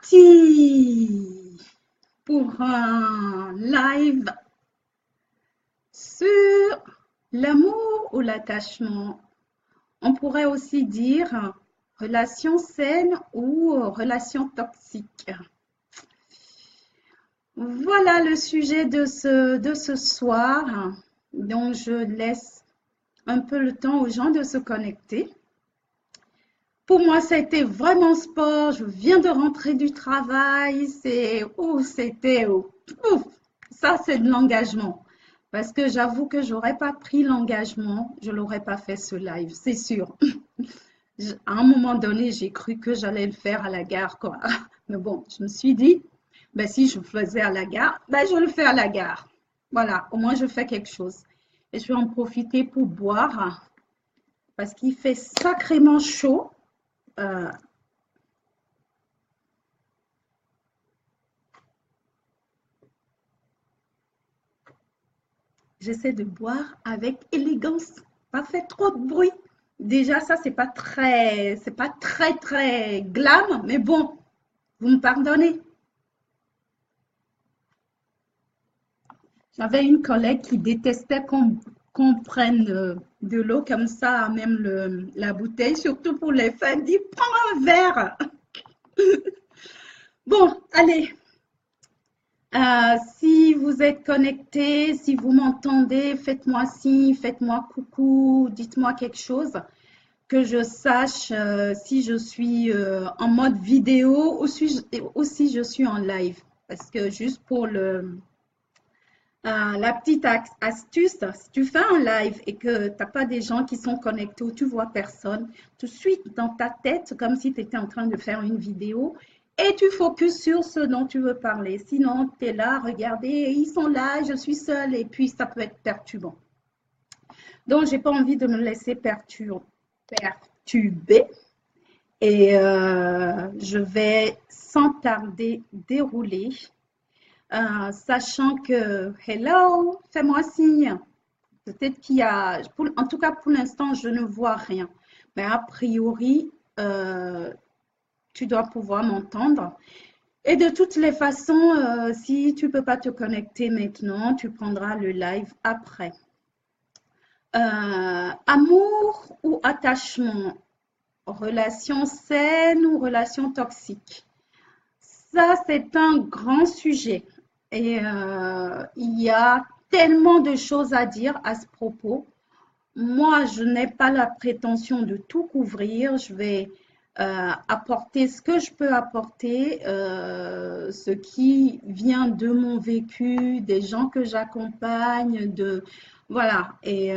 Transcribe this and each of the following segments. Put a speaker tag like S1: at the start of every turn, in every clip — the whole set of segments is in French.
S1: parti pour un live sur l'amour ou l'attachement. On pourrait aussi dire relation saine ou relation toxique. Voilà le sujet de ce soir. Donc, je laisse un peu le temps aux gens de se connecter. Pour moi, ça a été vraiment sport. Je viens de rentrer du travail. Ça, c'est de l'engagement. Parce que j'avoue que j'aurais pas pris l'engagement, je l'aurais pas fait ce live, c'est sûr. À un moment donné, j'ai cru que j'allais le faire à la gare, quoi. Mais bon, je me suis dit, ben, si je le faisais à la gare, ben, je le fais à la gare. Voilà, au moins je fais quelque chose. Et je vais en profiter pour boire parce qu'il fait sacrément chaud. J'essaie de boire avec élégance, pas fait trop de bruit. Déjà, ça, c'est pas très glam, mais bon, vous me pardonnez. J'avais une collègue qui détestait qu'on prenne de l'eau comme ça, même la bouteille, surtout pour les femmes. Elle dit, prends un verre. Bon, allez. Si vous êtes connecté, si vous m'entendez, faites-moi signe, faites-moi coucou, dites-moi quelque chose que je sache si je suis en mode vidéo ou si je suis en live. Parce que juste pour la petite astuce, si tu fais un live et que tu n'as pas des gens qui sont connectés ou tu vois personne, tout de suite dans ta tête, comme si tu étais en train de faire une vidéo et tu focuses sur ce dont tu veux parler. Sinon, tu es là, regardez, ils sont là, je suis seule et puis ça peut être perturbant. Donc, je n'ai pas envie de me laisser perturber et je vais sans tarder dérouler. Sachant que, hello, fais-moi signe. Peut-être qu'il y a, en tout cas pour l'instant, je ne vois rien. Mais a priori, tu dois pouvoir m'entendre. Et de toutes les façons, si tu ne peux pas te connecter maintenant, tu prendras le live après. Amour ou attachement? Relation saine ou relation toxique? Ça, c'est un grand sujet. Et il y a tellement de choses à dire à ce propos. Moi, je n'ai pas la prétention de tout couvrir. Je vais apporter ce que je peux apporter, ce qui vient de mon vécu, des gens que j'accompagne, voilà. Et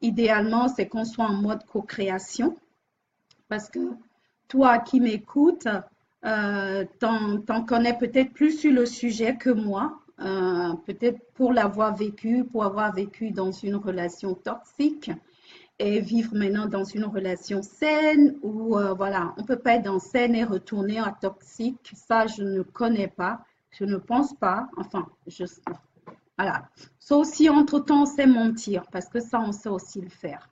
S1: idéalement, c'est qu'on soit en mode co-création, parce que toi qui m'écoutes, t'en connais peut-être plus sur le sujet que moi, peut-être pour l'avoir vécu, pour avoir vécu dans une relation toxique et vivre maintenant dans une relation saine où, voilà, on ne peut pas être dans saine et retourner à toxique. Ça, je ne connais pas, je ne pense pas, enfin, voilà. Sauf si entre-temps, on sait mentir, parce que ça, on sait aussi le faire.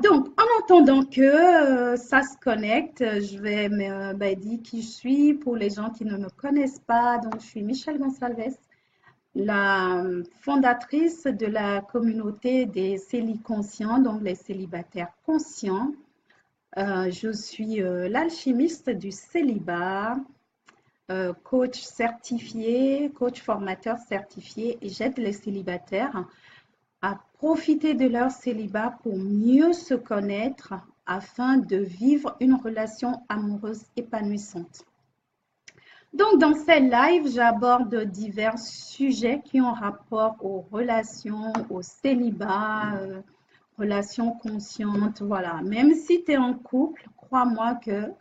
S1: Donc, en attendant que ça se connecte, je vais me dire qui je suis pour les gens qui ne me connaissent pas. Donc, je suis Michelle Gonçalves, la fondatrice de la communauté des céliconscients, donc les célibataires conscients. Je suis l'alchimiste du célibat, coach certifié, coach formateur certifié, et j'aide les célibataires à profiter de leur célibat pour mieux se connaître afin de vivre une relation amoureuse épanouissante. Donc, dans ces lives, j'aborde divers sujets qui ont rapport aux relations, au célibat, relations conscientes, voilà. Même si tu es en couple, crois-moi que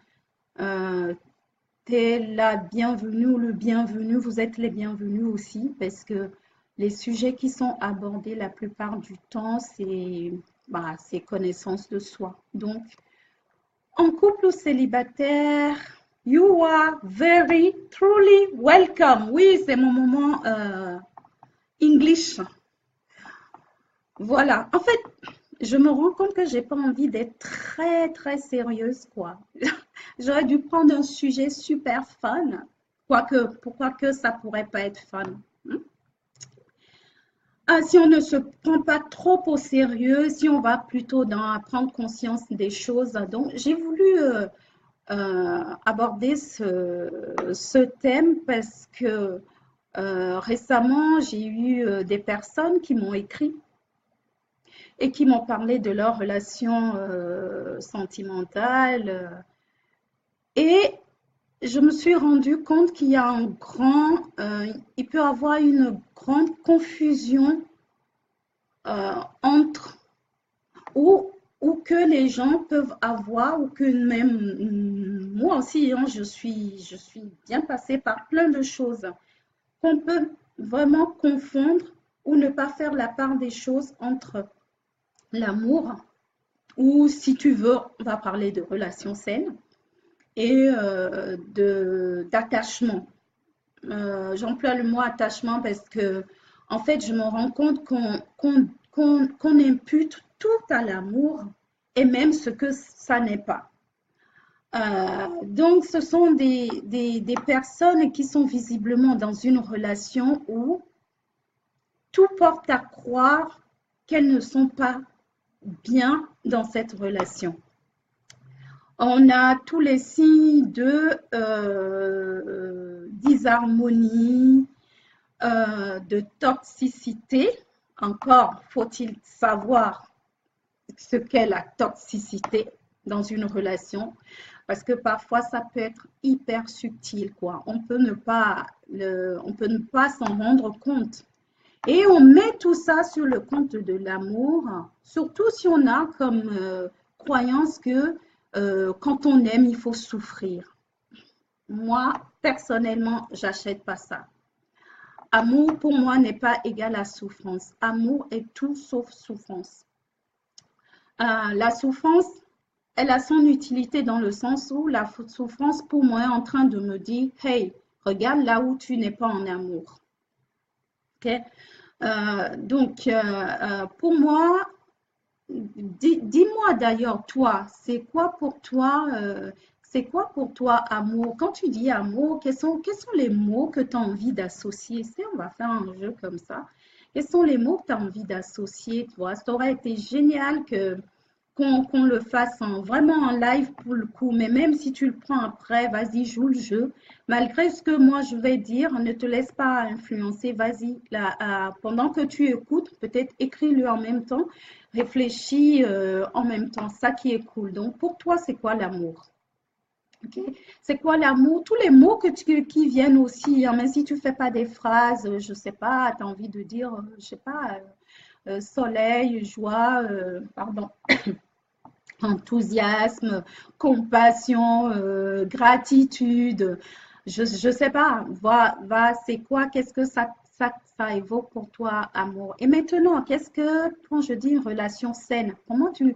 S1: tu es la bienvenue ou le bienvenu, vous êtes les bienvenus aussi parce que les sujets qui sont abordés la plupart du temps, c'est connaissance de soi. Donc, en couple ou célibataire, you are very truly welcome. Oui, c'est mon moment English. Voilà. En fait, je me rends compte que j'ai pas envie d'être très sérieuse, quoi. J'aurais dû prendre un sujet super fun. Quoique, pourquoi que ça pourrait pas être fun? Hein? Si on ne se prend pas trop au sérieux, si on va plutôt dans à prendre conscience des choses. Donc, j'ai voulu aborder ce thème parce que récemment, j'ai eu des personnes qui m'ont écrit et qui m'ont parlé de leur relation sentimentale. Et je me suis rendu compte qu'il y a il peut y avoir une grande confusion entre ou, ou que les gens peuvent avoir, ou que même moi aussi, hein, je suis bien passée par plein de choses, qu'on peut vraiment confondre ou ne pas faire la part des choses entre l'amour, ou si tu veux, on va parler de relations saines, et d'attachement. J'emploie le mot attachement parce que, en fait, je me rends compte qu'on impute tout à l'amour et même ce que ça n'est pas. Donc, ce sont des personnes qui sont visiblement dans une relation où tout porte à croire qu'elles ne sont pas bien dans cette relation. On a tous les signes de disharmonie, de toxicité. Encore faut-il savoir ce qu'est la toxicité dans une relation, parce que parfois ça peut être hyper subtil, quoi. On peut ne pas s'en rendre compte. Et on met tout ça sur le compte de l'amour, surtout si on a comme croyance que quand on aime, il faut souffrir. Moi, personnellement, j'achète pas ça. Amour, pour moi, n'est pas égal à souffrance. Amour est tout sauf souffrance. La souffrance, elle a son utilité dans le sens où la souffrance, pour moi, est en train de me dire, hey, regarde là où tu n'es pas en amour. Okay? Pour moi, dis-moi d'ailleurs, toi, c'est quoi pour toi amour? Quand tu dis amour, quels sont les mots que tu as envie d'associer? Si on va faire un jeu comme ça, quels sont les mots que tu as envie d'associer, toi? Ça aurait été génial qu'on le fasse vraiment en live pour le coup, mais même si tu le prends après, vas-y, joue le jeu. Malgré ce que moi je vais dire, ne te laisse pas influencer, vas-y. Pendant que tu écoutes, peut-être écris-le en même temps, réfléchis en même temps, ça qui est cool. Donc pour toi, c'est quoi l'amour? Okay. C'est quoi l'amour? Tous les mots qui viennent aussi, hein, même si tu ne fais pas des phrases, je ne sais pas, tu as envie de dire, je ne sais pas, soleil, joie, pardon, enthousiasme, compassion, gratitude. Je ne sais pas, c'est quoi, qu'est-ce que ça évoque pour toi, amour? Et maintenant, quand je dis une relation saine, comment tu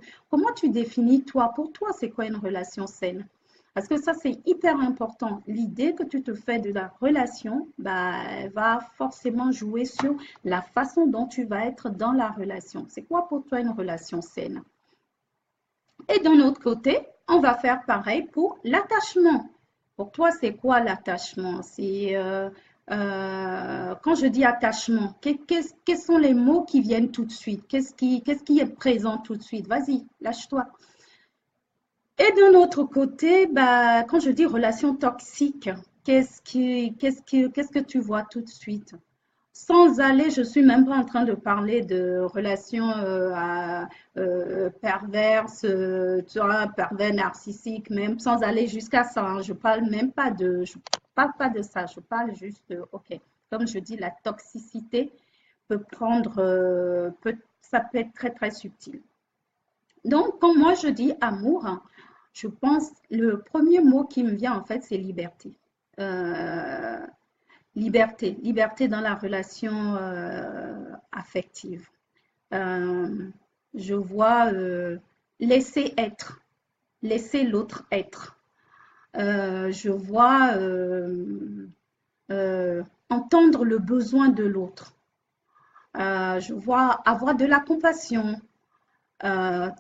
S1: définis toi? Pour toi, c'est quoi une relation saine? Parce que ça, c'est hyper important. L'idée que tu te fais de la relation, bah, elle va forcément jouer sur la façon dont tu vas être dans la relation. C'est quoi pour toi une relation saine? Et d'un autre côté, on va faire pareil pour l'attachement. Pour toi, c'est quoi l'attachement? Quand je dis attachement, quels sont les mots qui viennent tout de suite? Qu'est-ce qui est présent tout de suite? Vas-y, lâche-toi. Et d'un autre côté, bah, quand je dis relation toxique, qu'est-ce que tu vois tout de suite? Sans aller, je suis même pas en train de parler de relations perverses, tu vois, pervers narcissiques, même sans aller jusqu'à ça. Hein. Je parle pas de ça. Je parle juste de, ok, comme je dis, la toxicité ça peut être très très subtil. Donc, quand moi je dis amour, hein, je pense le premier mot qui me vient en fait, c'est liberté. Euh, liberté dans la relation affective. Euh, je vois laisser l'autre être. Je vois entendre le besoin de l'autre. Je vois avoir de la compassion,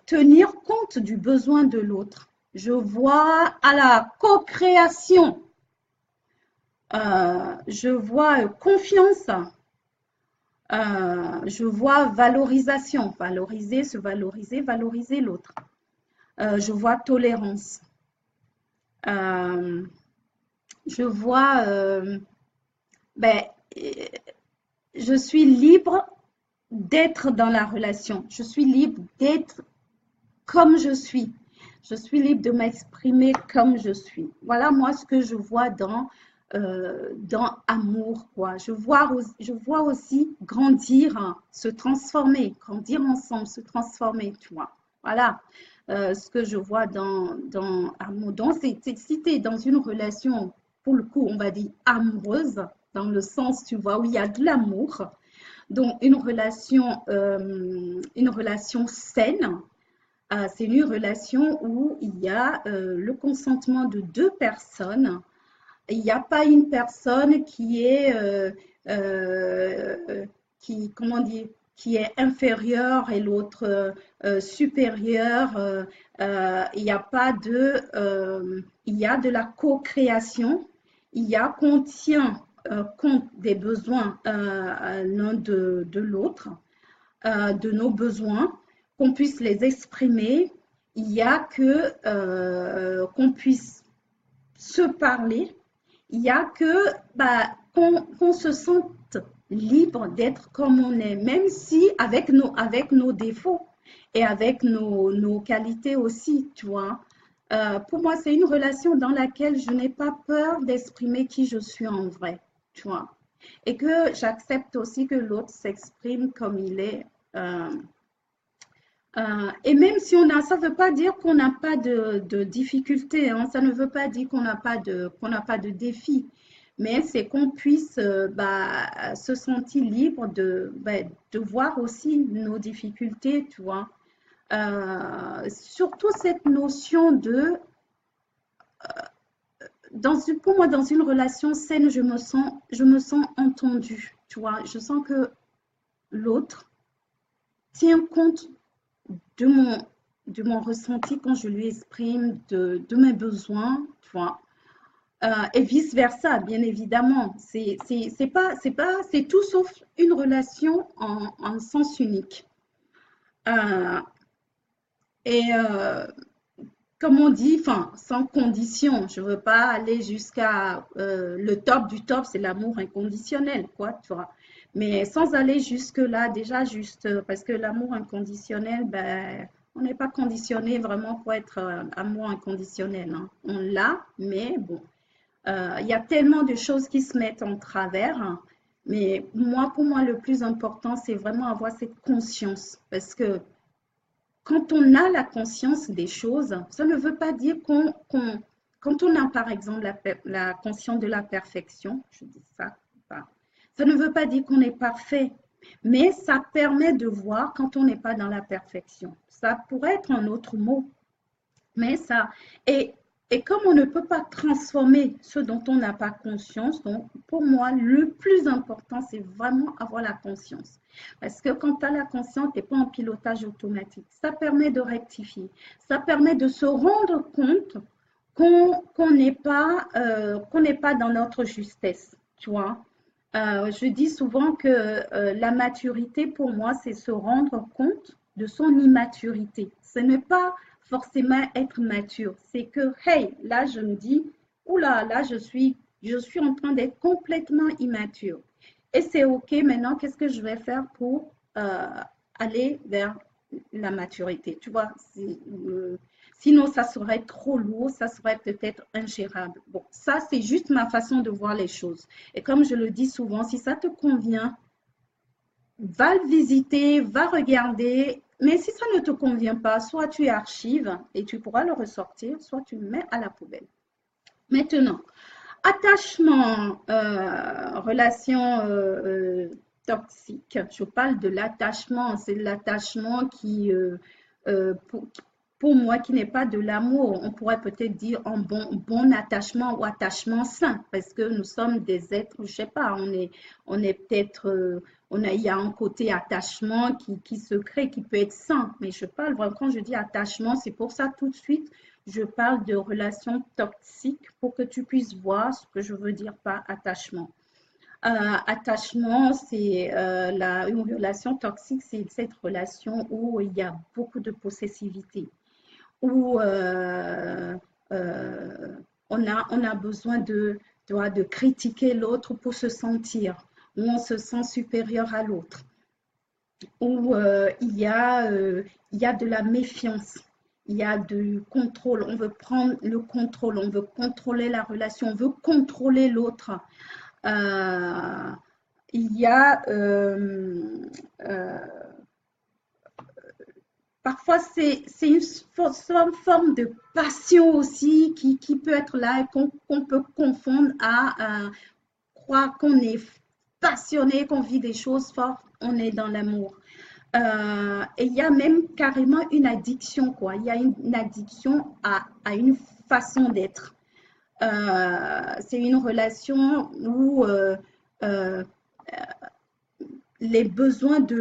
S1: tenir compte du besoin de l'autre. Je vois à la co-création. Je vois confiance. Je vois valorisation. Valoriser, se valoriser, valoriser l'autre. Je vois tolérance. Euh, je vois, ben, je suis libre d'être dans la relation. Je suis libre d'être comme je suis. Je suis libre de m'exprimer comme je suis. Voilà moi ce que je vois dans amour, quoi. Je vois aussi grandir, hein, se transformer, grandir ensemble, se transformer, tu vois. Voilà ce que je vois dans amour. Donc, si tu es dans une relation, pour le coup, on va dire amoureuse, dans le sens, tu vois, où il y a de l'amour, donc une relation saine, c'est une relation où il y a le consentement de deux personnes. Il n'y a pas une personne qui est, comment dire, qui est inférieure et l'autre supérieure. Il n'y a pas il y a de la co-création. Il y a qu'on tient compte des besoins l'un de l'autre, de nos besoins, qu'on puisse les exprimer. Il y a que qu'on puisse se parler. Il y a que qu'on se sente libre d'être comme on est, même si avec nos défauts et avec nos qualités aussi, tu vois. Pour moi, c'est une relation dans laquelle je n'ai pas peur d'exprimer qui je suis en vrai, tu vois. Et que j'accepte aussi que l'autre s'exprime comme il est. Euh, et même si ça ne veut pas dire qu'on n'a pas de difficultés, hein, ça ne veut pas dire qu'on n'a pas de défis, mais c'est qu'on puisse se sentir libre de voir aussi nos difficultés, tu vois. Surtout cette notion pour moi, dans une relation saine, je me sens entendue, tu vois. Je sens que l'autre tient compte de mon ressenti quand je lui exprime de mes besoins, tu vois. Et vice-versa, bien évidemment. C'est tout sauf une relation en sens unique. Euh, et comme on dit, enfin, sans condition. Je ne veux pas aller jusqu'à le top du top, c'est l'amour inconditionnel, quoi, tu vois. Mais sans aller jusque-là, déjà juste parce que l'amour inconditionnel, ben, on n'est pas conditionné vraiment pour être amour inconditionnel, hein. On l'a, mais bon, il y a tellement de choses qui se mettent en travers, hein. Mais moi, pour moi, le plus important, c'est vraiment avoir cette conscience. Parce que quand on a la conscience des choses, ça ne veut pas dire quand on a par exemple la conscience de la perfection, je dis ça, ça ne veut pas dire qu'on est parfait, mais ça permet de voir quand on n'est pas dans la perfection. Ça pourrait être un autre mot, mais ça, et, et comme on ne peut pas transformer ce dont on n'a pas conscience, donc pour moi, le plus important, c'est vraiment avoir la conscience. Parce que quand tu as la conscience, tu n'es pas en pilotage automatique. Ça permet de rectifier. Ça permet de se rendre compte qu'on n'est pas dans notre justesse, tu vois. Je dis souvent que la maturité, pour moi, c'est se rendre compte de son immaturité. Ce n'est pas forcément être mature. C'est que, hey, là, je me dis, oula, là, je suis en train d'être complètement immature. Et c'est OK, maintenant, qu'est-ce que je vais faire pour aller vers la maturité? Tu vois, sinon, ça serait trop lourd, ça serait peut-être ingérable. Bon, ça, c'est juste ma façon de voir les choses. Et comme je le dis souvent, si ça te convient, va le visiter, va regarder. Mais si ça ne te convient pas, soit tu archives et tu pourras le ressortir, soit tu le mets à la poubelle. Maintenant, attachement, relation toxique. Je parle de l'attachement. C'est l'attachement qui, pour moi, qui n'est pas de l'amour. On pourrait peut-être dire un bon attachement ou attachement sain, parce que nous sommes des êtres, je sais pas, on est peut-être il y a un côté attachement qui se crée, qui peut être sain. Mais je parle vraiment, quand je dis attachement, c'est pour ça tout de suite, je parle de relations toxiques pour que tu puisses voir ce que je veux dire par attachement. Attachement, c'est une relation toxique, c'est cette relation où il y a beaucoup de possessivité, où on a besoin de critiquer l'autre pour se sentir, où on se sent supérieur à l'autre, où il y a de la méfiance, il y a du contrôle, on veut prendre le contrôle, on veut contrôler la relation, on veut contrôler l'autre. Il y a parfois c'est une forme de passion aussi qui peut être là et qu'on peut confondre à croire qu'on est passionné, qu'on vit des choses fortes, on est dans l'amour. Et il y a même carrément une addiction, quoi. Il y a une addiction à une façon d'être. C'est une relation où les besoins de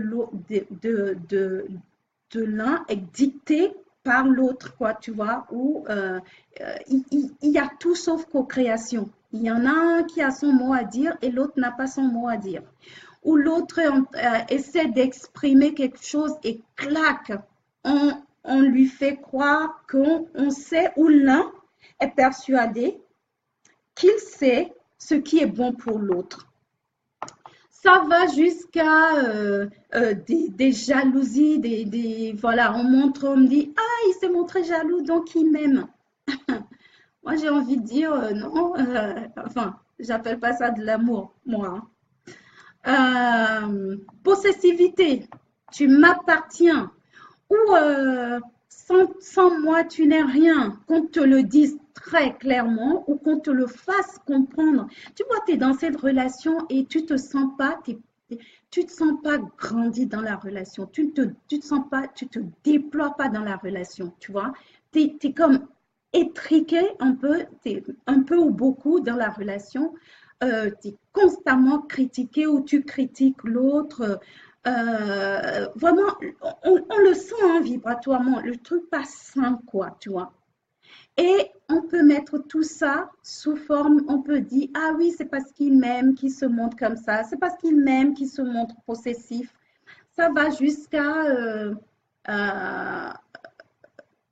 S1: l'un est dicté par l'autre, quoi, tu vois, où il y a tout sauf co-création. Il y en a un qui a son mot à dire et l'autre n'a pas son mot à dire. Ou l'autre essaie d'exprimer quelque chose et clac, on lui fait croire qu'on sait, ou l'un est persuadé qu'il sait ce qui est bon pour l'autre. Ça va jusqu'à des jalousies, voilà, on me dit, ah, il s'est montré jaloux, donc il m'aime. Moi, j'ai envie de dire, non, enfin, j'appelle pas ça de l'amour, moi. Possessivité, tu m'appartiens, ou sans moi, tu n'es rien, qu'on te le dise très clairement ou qu'on te le fasse comprendre. Tu vois, tu es dans cette relation et tu te sens pas, tu te sens pas grandi dans la relation. Tu te sens pas, tu te déploies pas dans la relation, tu vois. Tu es comme étriqué un peu, un peu ou beaucoup dans la relation. Tu es constamment critiqué ou tu critiques l'autre. Vraiment, on le sent hein, vibratoirement, le truc pas sain, quoi, tu vois. Et on peut mettre tout ça sous forme, on peut dire, ah oui, c'est parce qu'il m'aime qu'il se montre comme ça, c'est parce qu'il m'aime qu'il se montre possessif. Ça va jusqu'à,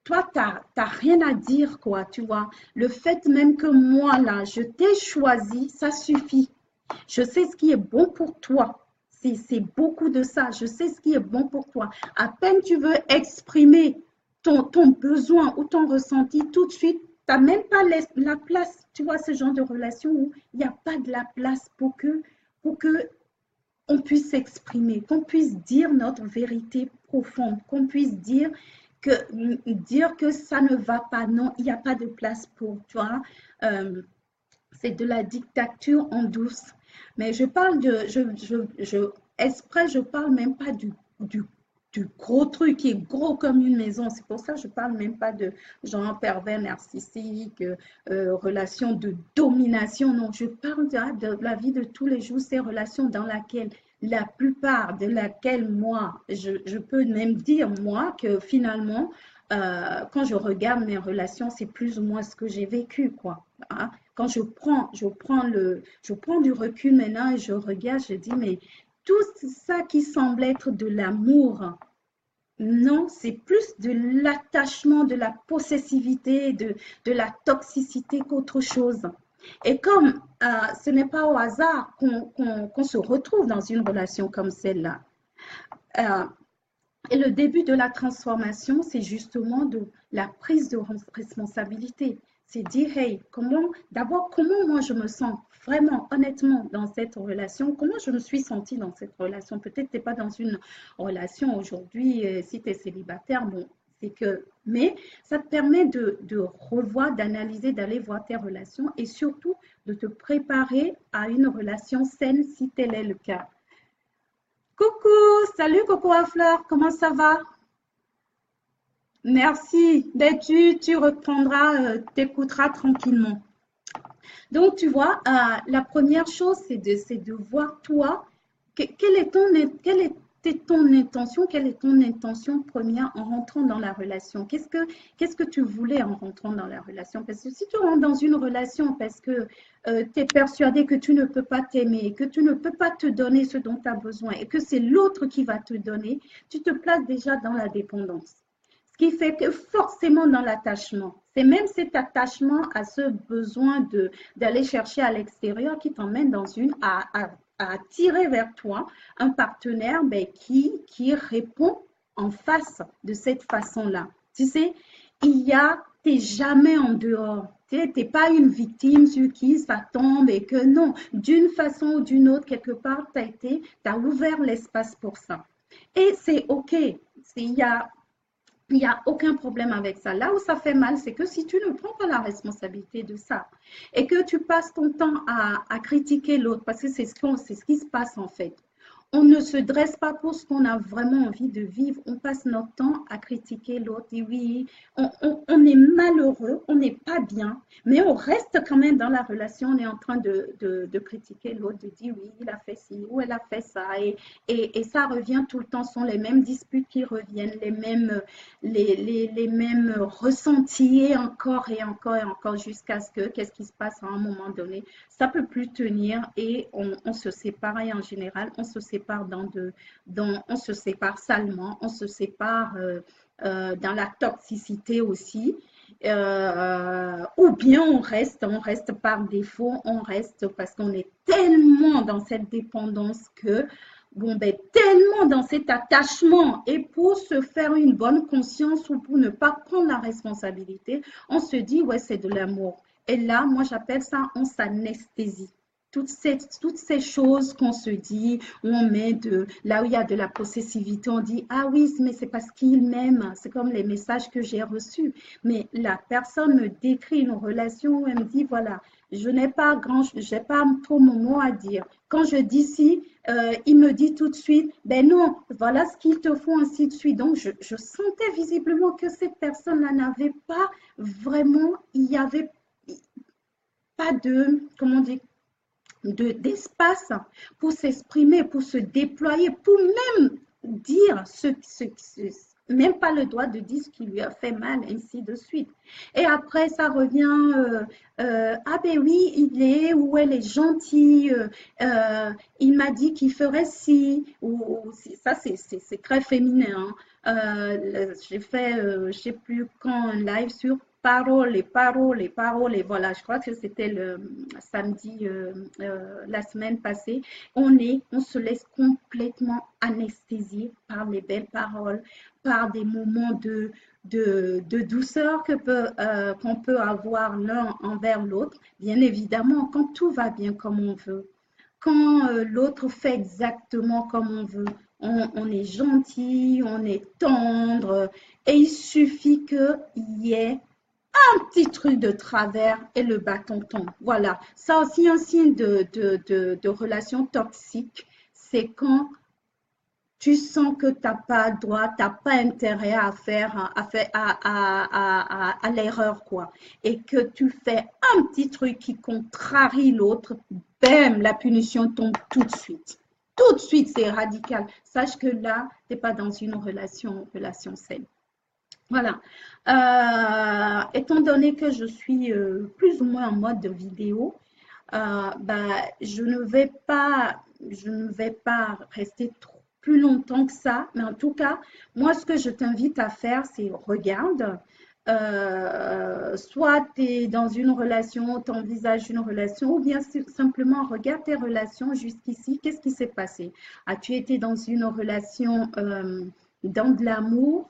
S1: toi, tu n'as rien à dire, quoi, tu vois. Le fait même que moi, là, je t'ai choisi, ça suffit. Je sais ce qui est bon pour toi. C'est beaucoup de ça. Je sais ce qui est bon pour toi. À peine tu veux exprimer ton besoin ou ton ressenti, tout de suite, tu n'as même pas la place. Tu vois, ce genre de relation où il n'y a pas de la place pour que on puisse s'exprimer, qu'on puisse dire notre vérité profonde, qu'on puisse dire que ça ne va pas. Non, il n'y a pas de place pour toi. C'est de la dictature en douce. Mais je parle de, exprès, je parle même pas du gros truc qui est gros comme une maison. C'est pour ça que je parle même pas de genre pervers narcissique, relation de domination. Non, je parle de la vie de tous les jours, ces relations dans lesquelles la plupart de laquelle moi, je peux même dire moi que finalement, quand je regarde mes relations, c'est plus ou moins ce que j'ai vécu, quoi. Hein? Quand je prends du recul maintenant et je regarde, je dis, mais tout ça qui semble être de l'amour, non, c'est plus de l'attachement, de la possessivité, de la toxicité qu'autre chose. Et comme ce n'est pas au hasard qu'on se retrouve dans une relation comme celle-là. Et le début de la transformation, c'est justement de la prise de responsabilité. C'est dire, hey, d'abord, comment moi je me sens vraiment, honnêtement, dans cette relation, comment je me suis sentie dans cette relation. Peut-être que tu n'es pas dans une relation aujourd'hui, si tu es célibataire, bon, c'est que, mais ça te permet de revoir, d'analyser, d'aller voir tes relations et surtout de te préparer à une relation saine si tel est le cas. Coucou, salut Coco à Fleur, comment ça va? Merci, ben, tu reprendras, t'écouteras tranquillement. Donc, tu vois, la première chose, c'est de voir toi, quelle était ton intention, quelle est ton intention première en rentrant dans la relation? Qu'est-ce que tu voulais en rentrant dans la relation? Parce que si tu rentres dans une relation parce que tu es persuadé que tu ne peux pas t'aimer, que tu ne peux pas te donner ce dont tu as besoin et que c'est l'autre qui va te donner, tu te places déjà dans la dépendance. Ce qui fait que forcément dans l'attachement, c'est même cet attachement à ce besoin d'aller chercher à l'extérieur qui t'emmène à attirer vers toi un partenaire ben, qui répond en face de cette façon-là. Tu sais, t'es jamais en dehors. Tu n'es pas une victime sur qui ça tombe et que non, d'une façon ou d'une autre, quelque part, tu as ouvert l'espace pour ça. Et c'est OK. Il n'y a aucun problème avec ça. Là où ça fait mal, c'est que si tu ne prends pas la responsabilité de ça et que tu passes ton temps à critiquer l'autre, parce que c'est ce qui se passe en fait. On ne se dresse pas pour ce qu'on a vraiment envie de vivre. On passe notre temps à critiquer l'autre. Et oui, on est malheureux, on n'est pas bien, mais on reste quand même dans la relation. On est en train de critiquer l'autre, de dire oui, il a fait ci ou elle a fait ça. Et ça revient tout le temps. Ce sont les mêmes disputes qui reviennent, les mêmes ressentis et encore et encore et encore jusqu'à ce que, qu'est-ce qui se passe à un moment donné? Ça peut plus tenir et on se sépare et en général, on se sépare on se sépare salement, on se sépare dans la toxicité aussi. Ou bien on reste par défaut, on reste parce qu'on est tellement dans cette dépendance que bon, ben, tellement dans cet attachement et pour se faire une bonne conscience ou pour ne pas prendre la responsabilité, on se dit, ouais, c'est de l'amour. Et là, moi, j'appelle ça, on s'anesthésie. Toutes ces choses qu'on se dit, où on met là où il y a de la possessivité, on dit, ah oui, mais c'est parce qu'il m'aime. C'est comme les messages que j'ai reçus. Mais la personne me décrit une relation où elle me dit, voilà, j'ai pas trop mon mot à dire. Quand je dis si, il me dit tout de suite, ben non, voilà ce qu'il te faut, ainsi de suite. Donc, je sentais visiblement que cette personne-là n'avait pas vraiment, il n'y avait pas comment dire, d'espace pour s'exprimer, pour se déployer, pour même dire même pas le droit de dire ce qui lui a fait mal, ainsi de suite. Et après, ça revient, ah ben oui, il est ou elle est gentille, il m'a dit qu'il ferait ci, ou ça c'est très féminin. Hein. J'ai fait, je ne sais plus quand, un live sur paroles, et voilà, je crois que c'était le samedi, la semaine passée. On se laisse complètement anesthésier par les belles paroles, par des moments de douceur qu'on peut avoir l'un envers l'autre. Bien évidemment, quand tout va bien comme on veut, quand l'autre fait exactement comme on veut, on est gentil, on est tendre, et il suffit qu'il y ait un petit truc de travers et le bâton tombe. Voilà. Ça aussi, un signe de relation toxique, c'est quand tu sens que tu n'as pas droit, tu n'as pas intérêt à l'erreur, quoi. Et que tu fais un petit truc qui contrarie l'autre, bam, la punition tombe tout de suite. Tout de suite, c'est radical. Sache que là, tu n'es pas dans une relation saine. Voilà. Étant donné que je suis plus ou moins en mode de vidéo, je ne vais pas rester plus longtemps que ça. Mais en tout cas, moi, ce que je t'invite à faire, c'est regarde. Soit tu es dans une relation, tu envisages une relation, ou bien simplement regarde tes relations jusqu'ici. Qu'est-ce qui s'est passé? As-tu été dans une relation dans de l'amour?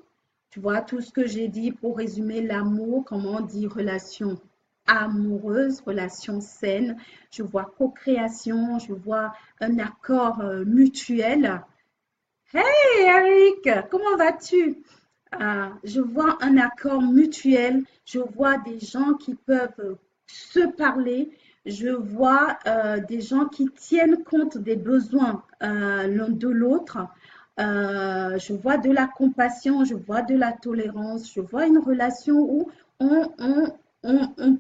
S1: Tu vois, tout ce que j'ai dit pour résumer l'amour, comment on dit relation amoureuse, relation saine. Je vois co-création, je vois un accord mutuel. Hey Eric, comment vas-tu? Je vois un accord mutuel, je vois des gens qui peuvent se parler, je vois des gens qui tiennent compte des besoins l'un de l'autre. Je vois de la compassion, je vois de la tolérance, je vois une relation où on, on, on, on,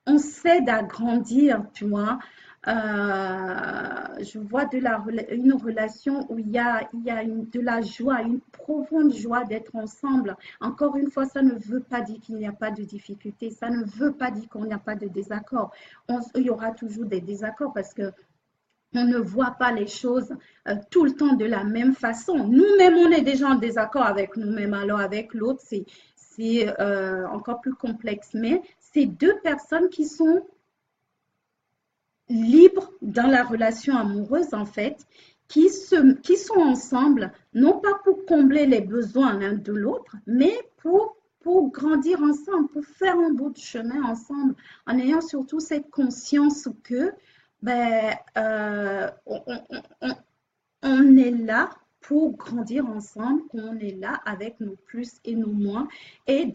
S1: on s'aide à grandir, tu vois. Je vois une relation où il y a de la joie, une profonde joie d'être ensemble. Encore une fois, ça ne veut pas dire qu'il n'y a pas de difficultés, ça ne veut pas dire qu'il n'y a pas de désaccords. Il y aura toujours des désaccords parce que on ne voit pas les choses tout le temps de la même façon. Nous-mêmes, on est déjà en désaccord avec nous-mêmes. Alors avec l'autre, c'est encore plus complexe. Mais c'est deux personnes qui sont libres dans la relation amoureuse, en fait, qui sont ensemble, non pas pour combler les besoins l'un de l'autre, mais pour grandir ensemble, pour faire un bout de chemin ensemble, en ayant surtout cette conscience que ben, on est là pour grandir ensemble, qu'on est là avec nos plus et nos moins, et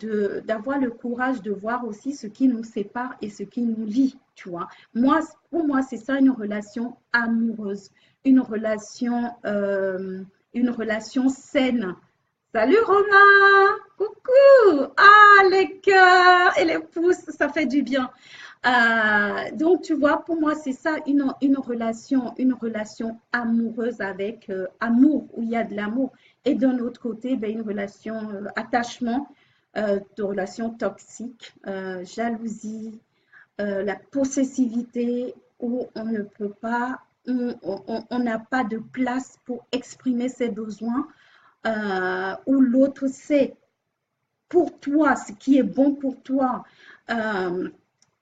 S1: d'avoir le courage de voir aussi ce qui nous sépare et ce qui nous lie, tu vois. Pour moi, c'est ça une relation amoureuse, une relation saine. Salut Romain, coucou, ah les cœurs et les pouces, ça fait du bien. Donc, tu vois, pour moi, c'est ça une relation amoureuse avec amour, où il y a de l'amour. Et d'un autre côté, ben, une relation attachement, de relation toxique, jalousie, la possessivité, où on ne peut pas, on n'a pas de place pour exprimer ses besoins, où l'autre sait pour toi ce qui est bon pour toi.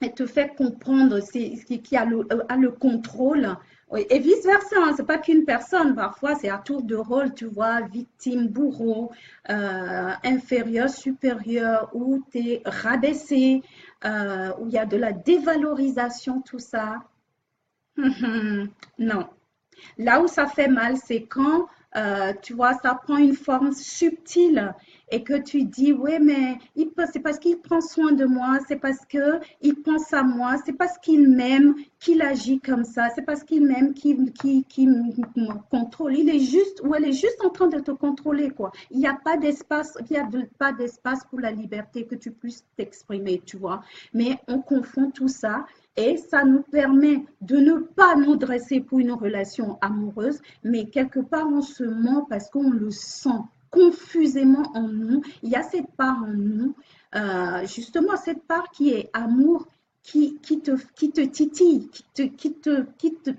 S1: Et te fait comprendre qui a le contrôle. Oui, et vice-versa, hein, c'est pas qu'une personne, parfois c'est à tour de rôle, tu vois, victime, bourreau, inférieur, supérieur, où tu es rabaissé, où il y a de la dévalorisation, tout ça. Non. Là où ça fait mal, c'est quand, tu vois, ça prend une forme subtile et que tu dis, oui, mais c'est parce qu'il prend soin de moi, c'est parce qu'il pense à moi, c'est parce qu'il m'aime qu'il agit comme ça, c'est parce qu'il m'aime qu'il me contrôle. Il est juste, ou elle est juste en train de te contrôler, quoi. Il n'y a pas d'espace, pas d'espace pour la liberté que tu puisses t'exprimer, tu vois. Mais on confond tout ça et ça nous permet de ne pas nous dresser pour une relation amoureuse, mais quelque part on se ment parce qu'on le sent confusément en nous. Il y a cette part en nous, justement cette part qui est amour, qui te titille, qui te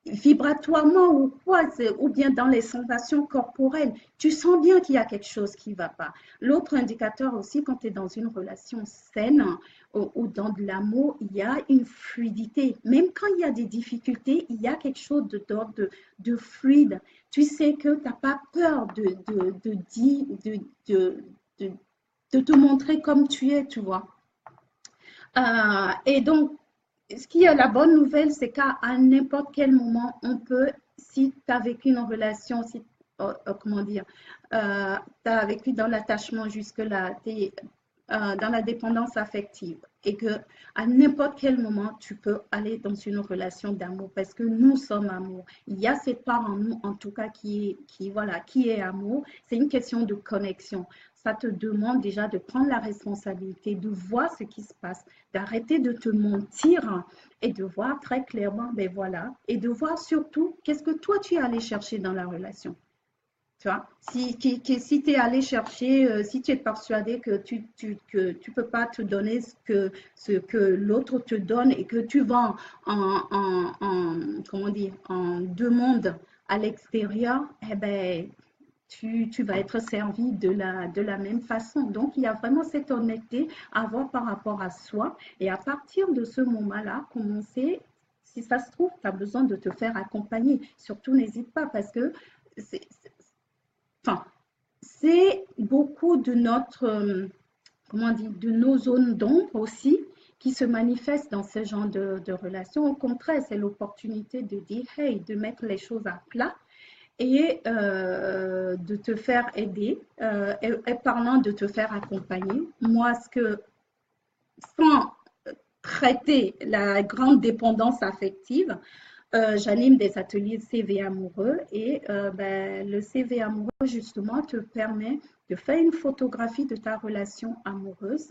S1: vibratoirement ou quoi, ou bien dans les sensations corporelles, tu sens bien qu'il y a quelque chose qui ne va pas. L'autre indicateur aussi, quand tu es dans une relation saine ou dans de l'amour, il y a une fluidité. Même quand il y a des difficultés, il y a quelque chose d'ordre de fluide. Tu sais que tu n'as pas peur dire, de, de te montrer comme tu es, tu vois. Et donc, ce qui est la bonne nouvelle, c'est qu'à n'importe quel moment, on peut, si tu as vécu une relation, si, comment dire, tu as vécu dans l'attachement jusque-là, dans la dépendance affective et que à n'importe quel moment, tu peux aller dans une relation d'amour parce que nous sommes amour. Il y a cette part en nous, en tout cas, voilà, qui est amour. C'est une question de connexion. Ça te demande déjà de prendre la responsabilité, de voir ce qui se passe, d'arrêter de te mentir et de voir très clairement, ben voilà, et de voir surtout qu'est-ce que toi tu es allé chercher dans la relation. Tu vois, si tu es allé chercher, si tu es persuadé que tu peux pas te donner ce que l'autre te donne et que tu vas comment dire, en demande à l'extérieur, eh ben, tu vas être servi de la même façon. Donc, il y a vraiment cette honnêteté à avoir par rapport à soi. Et à partir de ce moment-là, commencer, si ça se trouve, tu as besoin de te faire accompagner. Surtout, n'hésite pas parce que c'est, enfin, c'est beaucoup de notre, comment dire, de nos zones d'ombre aussi qui se manifestent dans ce genre de relations. Au contraire, c'est l'opportunité de dire, hey, de mettre les choses à plat et de te faire aider. Et parlant de te faire accompagner, moi, sans traiter la grande dépendance affective, J'anime des ateliers de CV amoureux et le CV amoureux, justement, te permet de faire une photographie de ta relation amoureuse,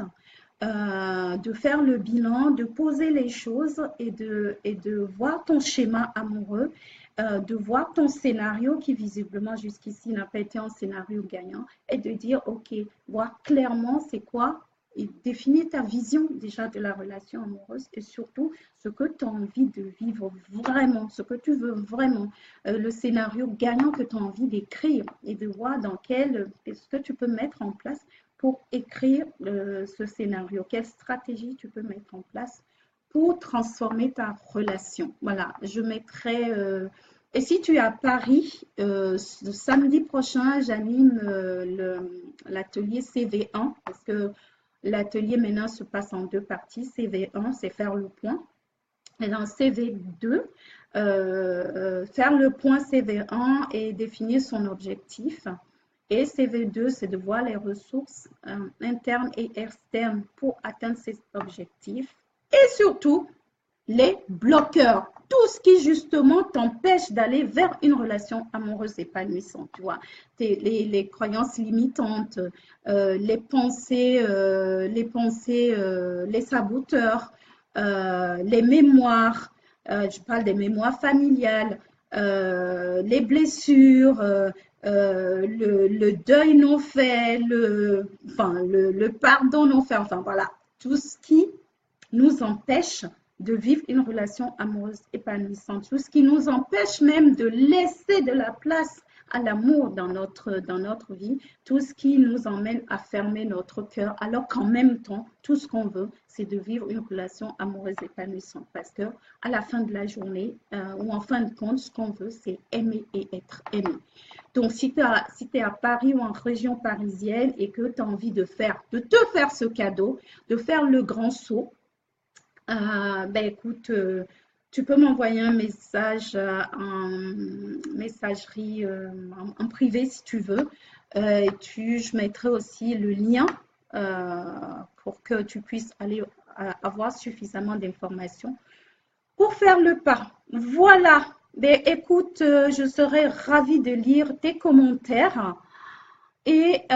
S1: de faire le bilan, de poser les choses et de voir ton schéma amoureux, de voir ton scénario qui visiblement jusqu'ici n'a pas été un scénario gagnant et de dire, OK, voir clairement c'est quoi et définir ta vision déjà de la relation amoureuse et surtout ce que tu as envie de vivre vraiment, ce que tu veux vraiment, le scénario gagnant que tu as envie d'écrire et de voir dans ce que tu peux mettre en place pour écrire ce scénario, quelle stratégie tu peux mettre en place pour transformer ta relation. Voilà, je mettrai... et si tu es à Paris, samedi prochain, j'anime l'atelier CV1 parce que l'atelier maintenant se passe en deux parties. CV1, c'est faire le point. Et dans CV2, faire le point CV1 et définir son objectif. Et CV2, c'est de voir les ressources internes et externes pour atteindre ces objectifs. Et surtout, les bloqueurs. Tout ce qui justement t'empêche d'aller vers une relation amoureuse épanouissante, tu vois. Les croyances limitantes, les pensées, les saboteurs, les mémoires, je parle des mémoires familiales, les blessures, le deuil non fait, le pardon non fait, enfin voilà, tout ce qui nous empêche de vivre une relation amoureuse épanouissante, tout ce qui nous empêche même de laisser de la place à l'amour dans notre vie, tout ce qui nous emmène à fermer notre cœur, alors qu'en même temps, tout ce qu'on veut, c'est de vivre une relation amoureuse épanouissante. Parce que à la fin de la journée, ou en fin de compte, ce qu'on veut, c'est aimer et être aimé. Donc, si tu es à Paris ou en région parisienne et que tu as envie de te faire ce cadeau, de faire le grand saut, écoute, tu peux m'envoyer un message en messagerie en privé si tu veux. Je mettrai aussi le lien pour que tu puisses aller avoir suffisamment d'informations pour faire le pas. Voilà. Écoute, je serais ravie de lire tes commentaires. Et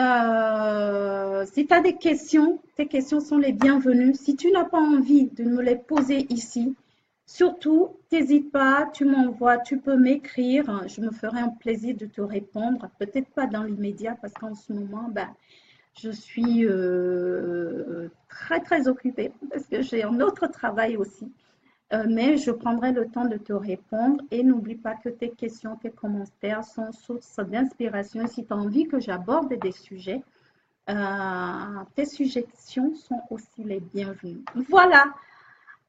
S1: si tu as des questions, tes questions sont les bienvenues. Si tu n'as pas envie de me les poser ici, surtout, n'hésite pas, tu m'envoies, tu peux m'écrire. Je me ferai un plaisir de te répondre. Peut-être pas dans l'immédiat parce qu'en ce moment, je suis très, très occupée parce que j'ai un autre travail aussi. Mais je prendrai le temps de te répondre et n'oublie pas que tes questions, tes commentaires sont source d'inspiration. Si tu as envie que j'aborde des sujets, tes suggestions sont aussi les bienvenues. Voilà.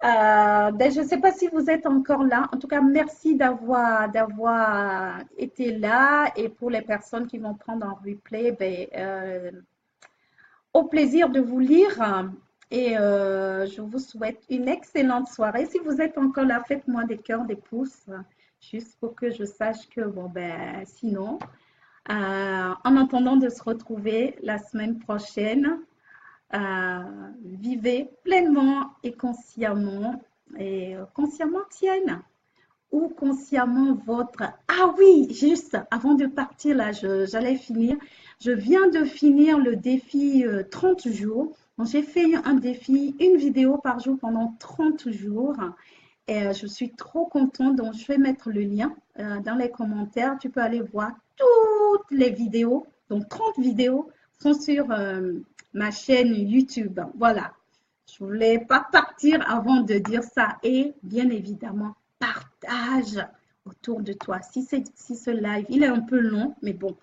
S1: Je ne sais pas si vous êtes encore là. En tout cas, merci d'avoir été là. Et pour les personnes qui vont prendre en replay, au plaisir de vous lire. Et je vous souhaite une excellente soirée. Si vous êtes encore là, faites-moi des cœurs, des pouces, juste pour que je sache que, sinon, en attendant de se retrouver la semaine prochaine, vivez pleinement et consciemment tienne ou consciemment votre... Ah oui, juste avant de partir, là, j'allais finir. Je viens de finir le défi 30 jours. Donc, j'ai fait un défi, une vidéo par jour pendant 30 jours. Et je suis trop contente. Donc, je vais mettre le lien dans les commentaires. Tu peux aller voir toutes les vidéos. Donc, 30 vidéos sont sur ma chaîne YouTube. Voilà. Je ne voulais pas partir avant de dire ça. Et bien évidemment, partage autour de toi. Si ce live, il est un peu long, mais bon,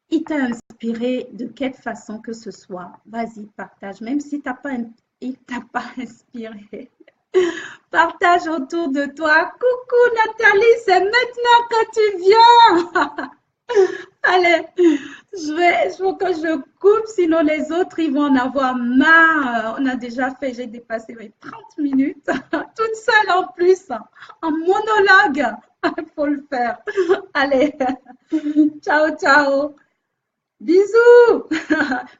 S1: il t'a inspiré de quelle façon que ce soit. Vas-y, partage. Même si il t'a pas inspiré. Partage autour de toi. Coucou Nathalie, c'est maintenant que tu viens. Allez, il faut que je coupe, sinon les autres, ils vont en avoir marre. On a déjà fait, j'ai dépassé mes 30 minutes, toute seule en plus, en monologue. Il faut le faire. Allez, ciao, ciao. Bisous.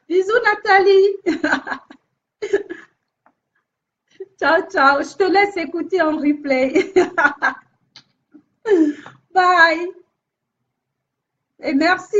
S1: Bisous Nathalie. Ciao, ciao. Je te laisse écouter en replay. Bye et merci.